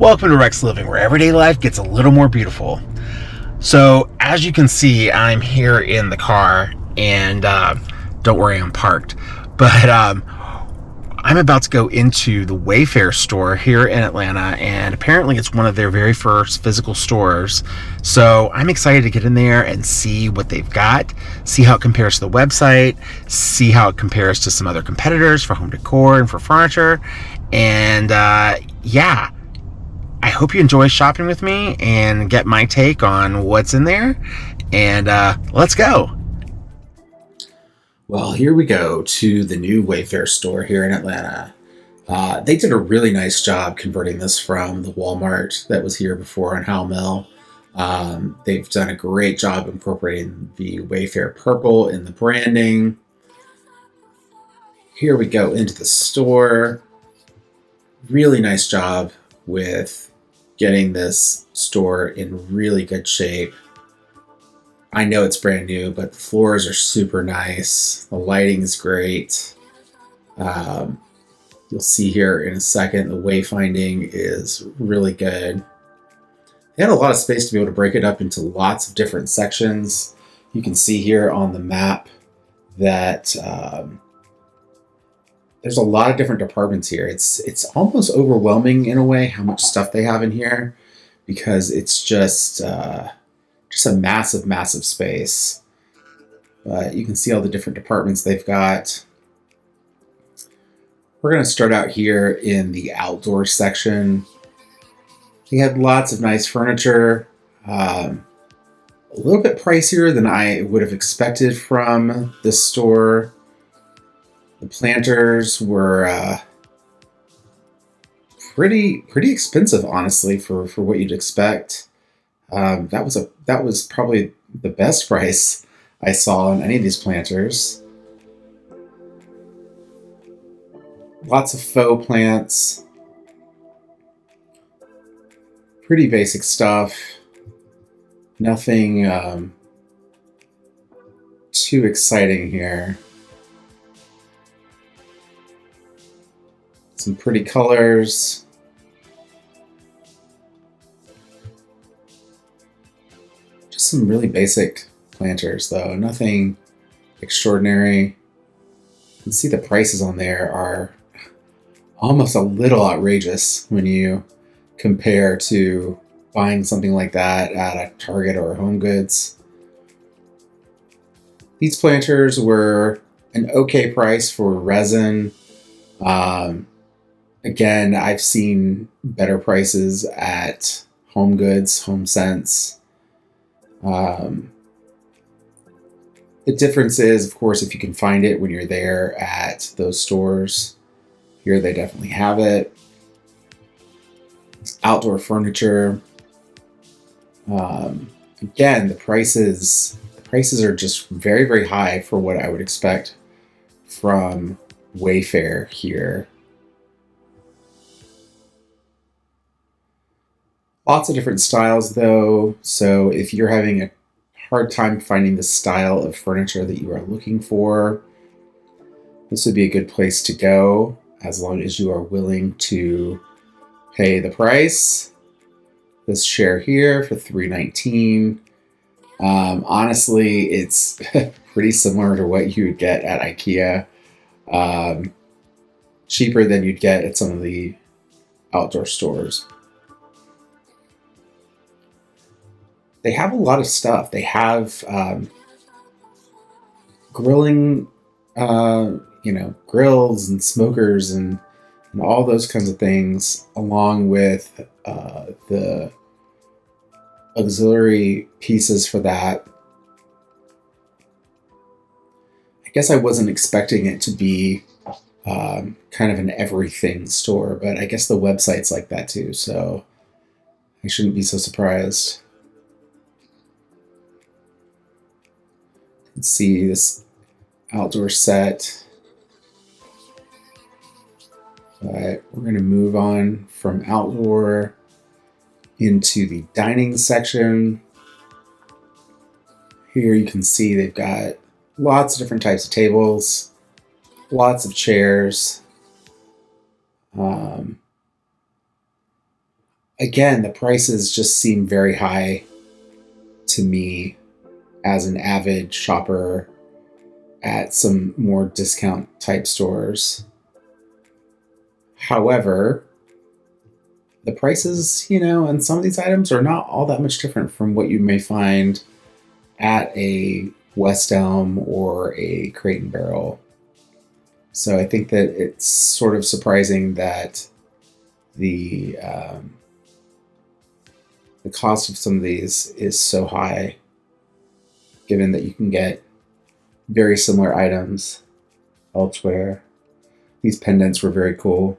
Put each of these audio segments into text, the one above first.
Welcome to Rex Living, where everyday life gets a little more beautiful. So, as you can see, I'm here in the car, and don't worry, I'm parked. But I'm about to go into the Wayfair store here in Atlanta, and apparently it's one of their very first physical stores. So I'm excited to get in there and see what they've got, see how it compares to the website, see how it compares to some other competitors for home decor and for furniture. And yeah, I hope you enjoy shopping with me and get my take on what's in there. And let's go. Well, here we go to the new Wayfair store here in Atlanta. They did a really nice job converting this from the Walmart that was here before on Howell Mill. They've done a great job incorporating the Wayfair purple in the branding. Here we go into the store. Really nice job with getting this store in really good shape. I know it's brand new, but the floors are super nice. The lighting is great. You'll see here in a second, the wayfinding is really good. They had a lot of space to be able to break it up into lots of different sections. You can see here on the map that there's a lot of different departments here. It's almost overwhelming in a way how much stuff they have in here, because it's just a massive space. But you can see all the different departments they've got. We're going to start out here in the outdoor section. They had lots of nice furniture. A little bit pricier than I would have expected from this store. The planters were pretty expensive, honestly, for what you'd expect. That was probably the best price I saw on any of these planters. Lots of faux plants. Pretty basic stuff. Nothing too exciting here. Some pretty colors. Just some really basic planters, though. Nothing extraordinary. You can see the prices on there are almost a little outrageous when you compare to buying something like that at a Target or Home Goods. These planters were an okay price for resin. Again, I've seen better prices at Home Goods, Home Sense. The difference is, of course, if you can find it when you're there at those stores. Here they definitely have it. Outdoor furniture. Again, the prices are just very high for what I would expect from Wayfair here. Lots of different styles, though, so if you're having a hard time finding the style of furniture that you are looking for, this would be a good place to go, as long as you are willing to pay the price. This chair here for $319. Honestly, it's pretty similar to what you would get at IKEA. Cheaper than you'd get at some of the outdoor stores. They have a lot of stuff. They have grilling, grills and smokers and all those kinds of things, along with the auxiliary pieces for that. I guess I wasn't expecting it to be kind of an everything store, but I guess the website's like that too, so I shouldn't be so surprised. You can see this outdoor set. But we're going to move on from outdoor into the dining section. Here you can see they've got lots of different types of tables, lots of chairs. Again, the prices just seem very high to me as an avid shopper at some more discount type stores. However, the prices, on some of these items are not all that much different from what you may find at a West Elm or a Crate and Barrel. So I think that it's sort of surprising that the the cost of some of these is so high, given that you can get very similar items elsewhere. These pendants were very cool.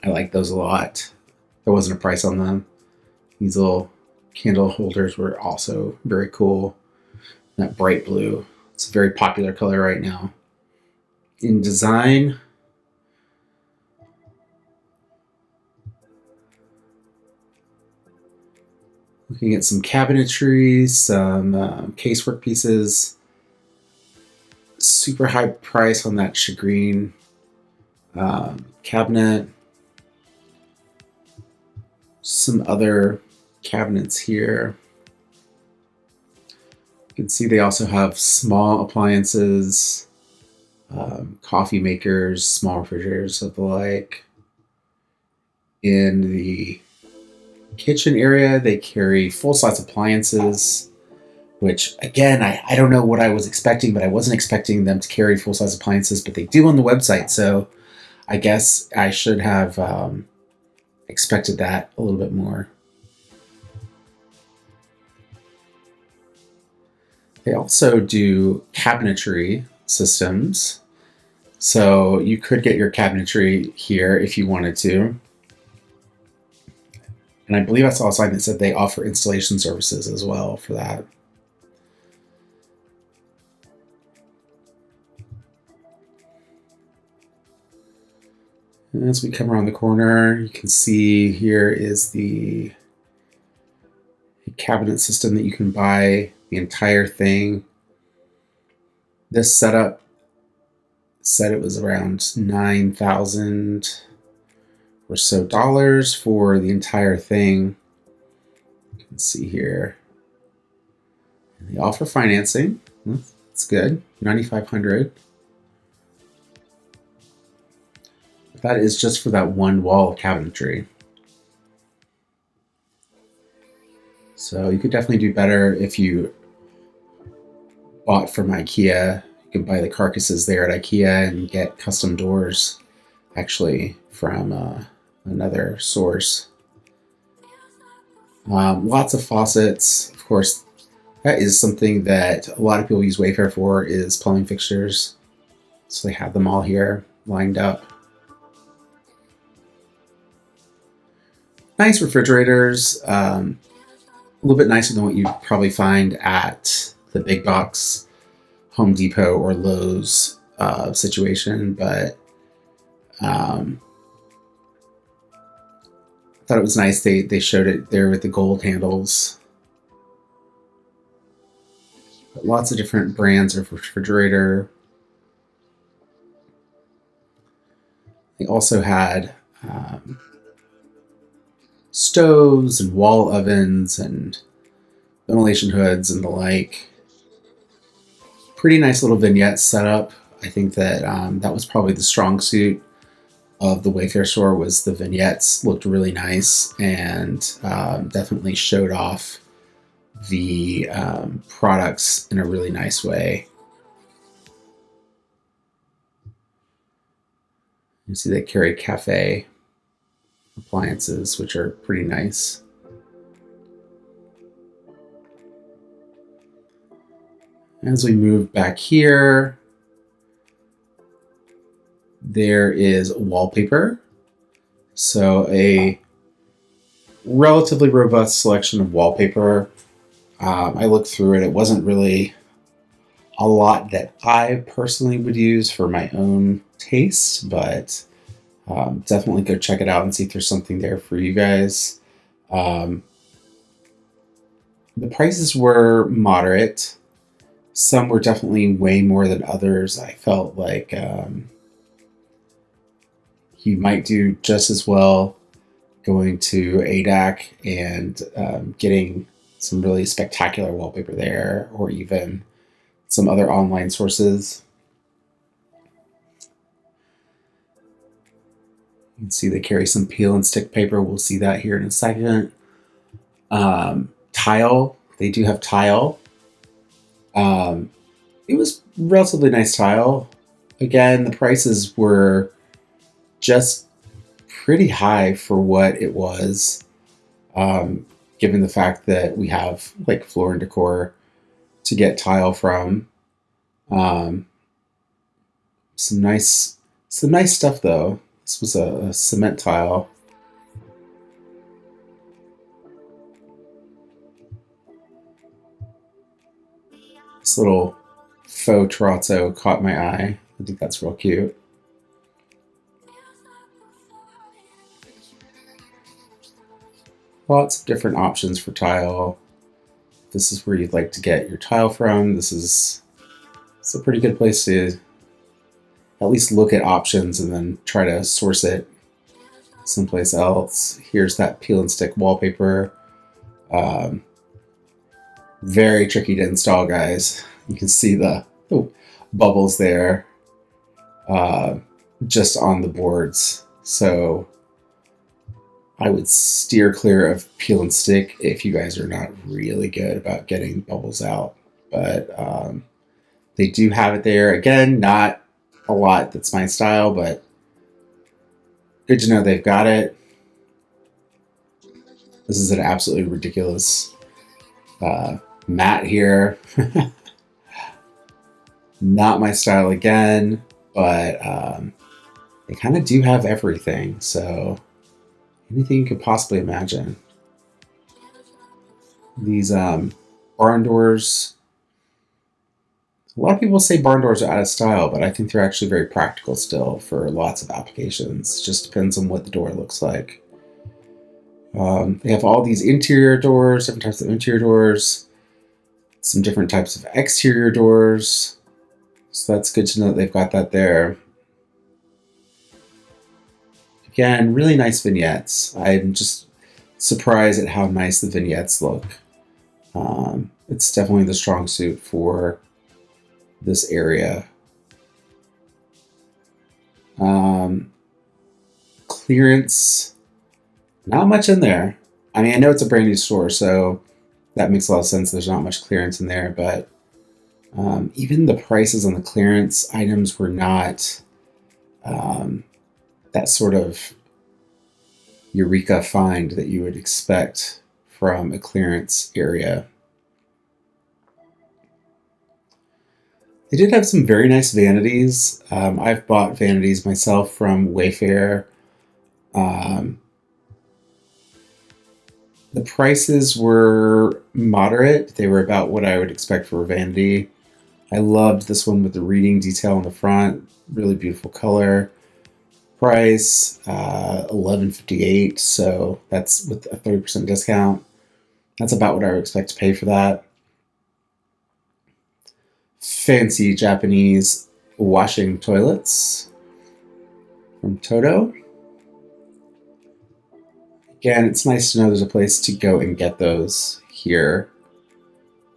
I like those a lot. There wasn't a price on them. These little candle holders were also very cool. That bright blue. It's a very popular color right now. In design, looking at some cabinetry, some casework pieces. Super high price on that shagreen cabinet. Some other cabinets here. You can see they also have small appliances, coffee makers, small refrigerators of the like. In the kitchen area, they carry full-size appliances, which, again, I don't know what I was expecting, but I wasn't expecting them to carry full-size appliances, but they do on the website, so I guess I should have expected that a little bit more. They also do cabinetry systems, so you could get your cabinetry here if you wanted to. And I believe I saw a sign that said they offer installation services as well for that. And as we come around the corner, you can see here is the cabinet system that you can buy the entire thing. This setup said it was around $9,000 or so for the entire thing. You can see here. And they offer financing. That's good. $9,500. That is just for that one wall of cabinetry. So you could definitely do better if you bought from IKEA. You could buy the carcasses there at IKEA and get custom doors actually from another source. Lots of faucets. Of course, that is something that a lot of people use Wayfair for, is plumbing fixtures. So they have them all here lined up. Nice refrigerators, a little bit nicer than what you probably find at the big box Home Depot or Lowe's situation, but I thought it was nice they showed it there with the gold handles. But lots of different brands of refrigerator. They also had stoves and wall ovens and ventilation hoods and the like. Pretty nice little vignette setup. I think that that was probably the strong suit of the Wayfair store, was the vignettes. Looked really nice and definitely showed off the products in a really nice way. You see they carry cafe appliances, which are pretty nice. As we move back here, there is wallpaper. So a relatively robust selection of wallpaper. I looked through it. It wasn't really a lot that I personally would use for my own taste, but definitely go check it out and see if there's something there for you guys. The prices were moderate. Some were definitely way more than others. I felt like you might do just as well going to ADAC and getting some really spectacular wallpaper there, or even some other online sources. You can see they carry some peel and stick paper. We'll see that here in a second. Tile. They do have tile. It was relatively nice tile. Again, the prices were just pretty high for what it was, given the fact that we have like Floor and Decor to get tile from. Some nice stuff though. This was a cement tile. This little faux terrazzo caught my eye. I think that's real cute. Lots of different options for tile. This is where you'd like to get your tile from. It's a pretty good place to at least look at options and then try to source it someplace else. Here's that peel and stick wallpaper. Very tricky to install, guys. You can see the bubbles there just on the boards. So I would steer clear of peel and stick if you guys are not really good about getting bubbles out. But they do have it there. Again, not a lot that's my style, but good to know they've got it. This is an absolutely ridiculous mat here. Not my style again, but they kind of do have everything. So anything you could possibly imagine. These barn doors. A lot of people say barn doors are out of style, but I think they're actually very practical still for lots of applications. It just depends on what the door looks like. They have all these interior doors, different types of interior doors, some different types of exterior doors. So that's good to know that they've got that there. Again, really nice vignettes. I'm just surprised at how nice the vignettes look. It's definitely the strong suit for this area. Clearance, not much in there. I mean, I know it's a brand new store, so that makes a lot of sense. There's not much clearance in there, but even the prices on the clearance items were not that sort of eureka find that you would expect from a clearance area. They did have some very nice vanities. I've bought vanities myself from Wayfair. The prices were moderate. They were about what I would expect for a vanity. I loved this one with the reading detail on the front. Really beautiful color. Price $11.58, so that's with a 30% discount. That's about what I would expect to pay for that. Fancy Japanese washing toilets from Toto. Again, it's nice to know there's a place to go and get those here.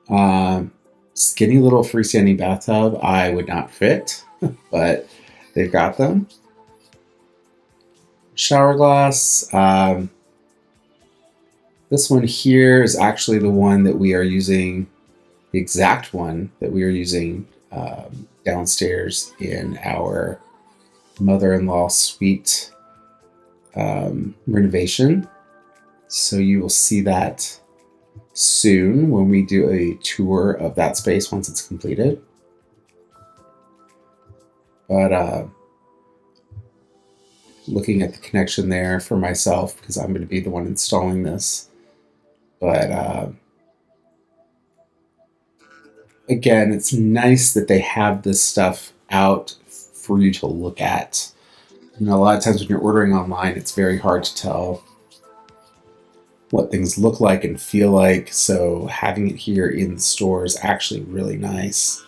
Skinny little freestanding bathtub. I would not fit, but they've got them. Shower glass. This one here is actually the one that we are using, the exact one that we are using downstairs in our mother-in-law suite renovation. So you will see that soon when we do a tour of that space once it's completed. But looking at the connection there for myself, because I'm going to be the one installing this. But again, it's nice that they have this stuff out for you to look at. You know, a lot of times when you're ordering online, it's very hard to tell what things look like and feel like. So having it here in the store is actually really nice.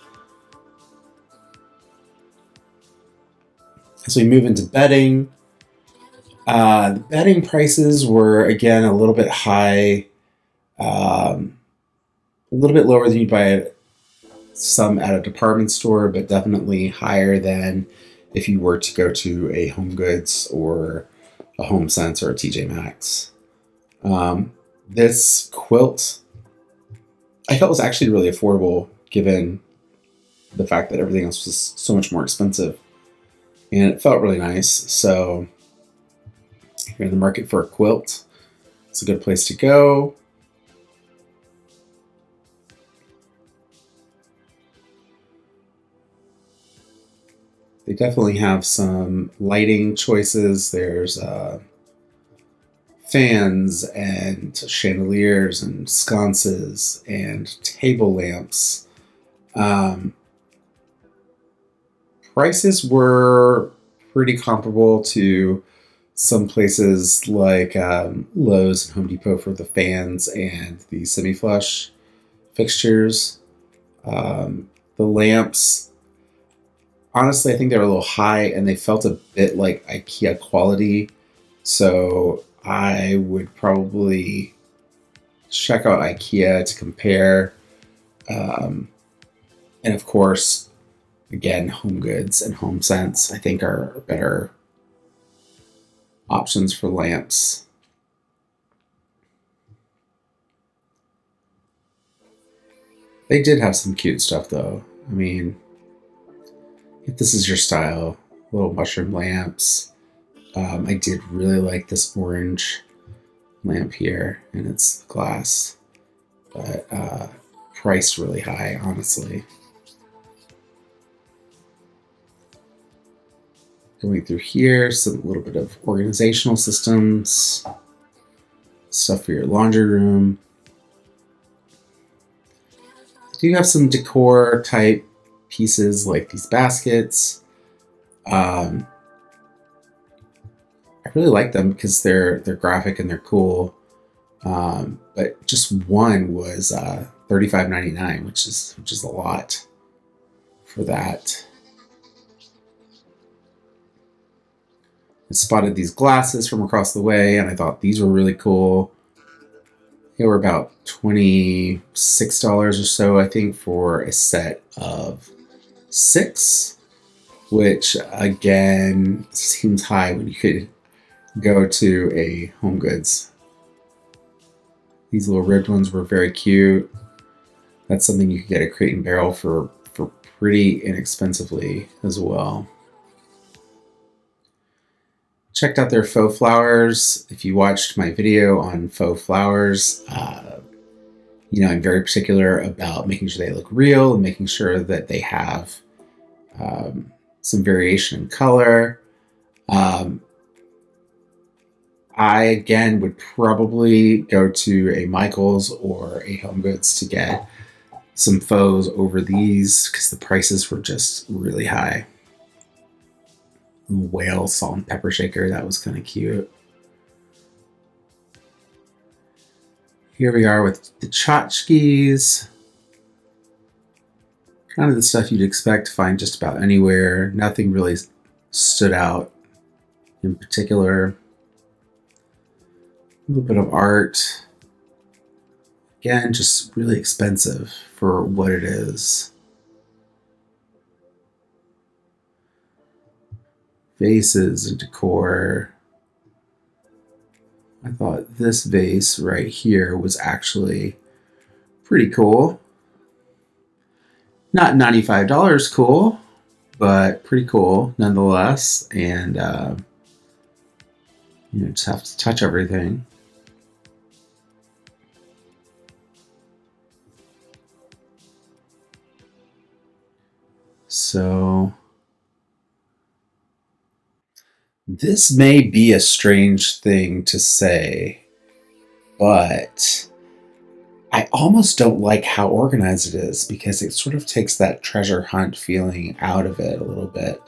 As we move into bedding, The bedding prices were again a little bit high, a little bit lower than you'd buy some at a department store, but definitely higher than if you were to go to a Home Goods or a Home Sense or a TJ Maxx. This quilt I felt was actually really affordable given the fact that everything else was so much more expensive. And it felt really nice. So if you're in the market for a quilt, it's a good place to go. They definitely have some lighting choices. There's fans and chandeliers and sconces and table lamps. Um, Prices were pretty comparable to some places like Lowe's and Home Depot for the fans and the semi-flush fixtures. The lamps, honestly, I think they were a little high and they felt a bit like IKEA quality. So I would probably check out IKEA to compare. Um, and of course, again, Home Goods and Home Sense, I think, are better options for lamps. They did have some cute stuff, though. I mean, if this is your style, little mushroom lamps. I did really like this orange lamp here, and it's glass, but priced really high, honestly. Going through here, some little bit of organizational systems, stuff for your laundry room. Do you have some decor type pieces like these baskets? I really like them because they're graphic and they're cool. But just one was $35.99, which is a lot for that. I spotted these glasses from across the way, and I thought these were really cool. They were about $26 or so, I think, for a set of 6, which again seems high when you could go to a Home Goods. These little ribbed ones were very cute. That's something you could get at Crate and Barrel for pretty inexpensively as well. Checked out their faux flowers. If you watched my video on faux flowers, I'm very particular about making sure they look real and making sure that they have some variation in color. I, again, would probably go to a Michael's or a Home Goods to get some faux over these because the prices were just really high. Whale salt and pepper shaker, that was kind of cute. Here we are with the tchotchkes. Kind of the stuff you'd expect to find just about anywhere. Nothing really stood out in particular. A little bit of art. Again, just really expensive for what it is. Vases and decor. I thought this vase right here was actually pretty cool. Not $95 cool, but pretty cool nonetheless. And just have to touch everything. So this may be a strange thing to say, but I almost don't like how organized it is because it sort of takes that treasure hunt feeling out of it a little bit.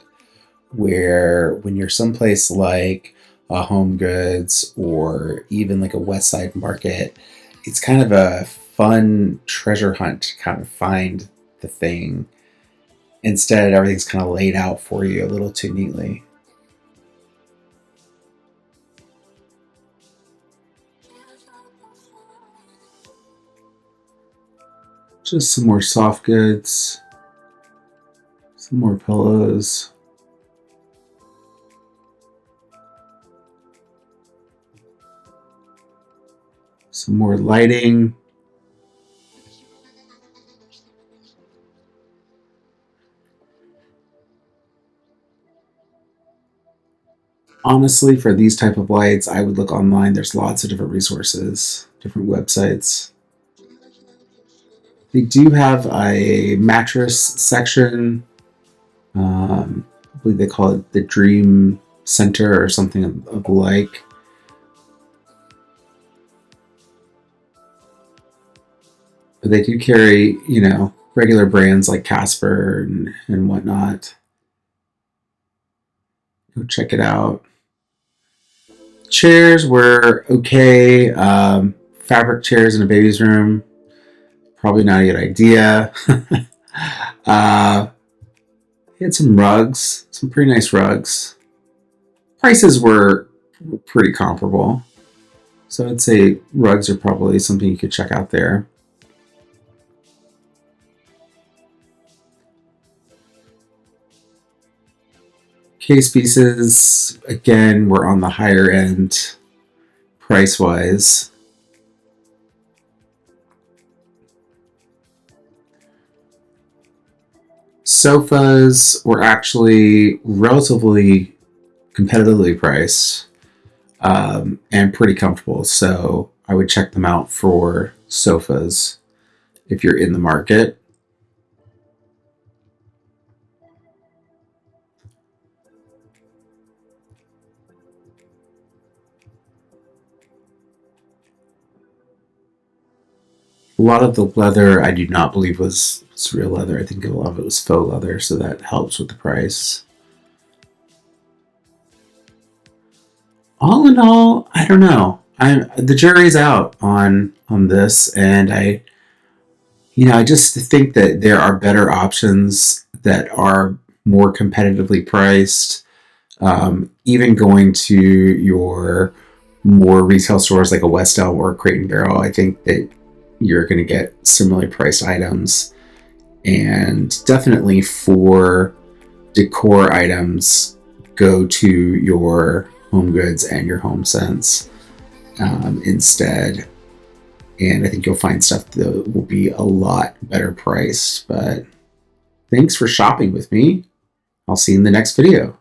Where when you're someplace like a Home Goods or even like a West Side Market, it's kind of a fun treasure hunt to kind of find the thing. Instead, everything's kind of laid out for you a little too neatly. Just some more soft goods. Some more pillows. Some more lighting. Honestly, for these type of lights, I would look online. There's lots of different resources, different websites. They do have a mattress section. I believe they call it the Dream Center or something of the like. But they do carry, regular brands like Casper and whatnot. Go check it out. Chairs were okay. Fabric chairs in a baby's room, probably not a good idea. He had some rugs, some pretty nice rugs. Prices were pretty comparable. So I'd say rugs are probably something you could check out there. Case pieces, again, were on the higher end price-wise. Sofas were actually relatively competitively priced and pretty comfortable. So I would check them out for sofas if you're in the market. A lot of the leather I do not believe was real leather. I think a lot of it was faux leather, so that helps with the price. All in all, I don't know. The jury's out on this, and I just think that there are better options that are more competitively priced. Even going to your more retail stores like a West Elm or Crate and Barrel, I think that you're going to get similarly priced items. And definitely for decor items, go to your Home Goods and your Home Sense instead. And I think you'll find stuff that will be a lot better priced. But thanks for shopping with me. I'll see you in the next video.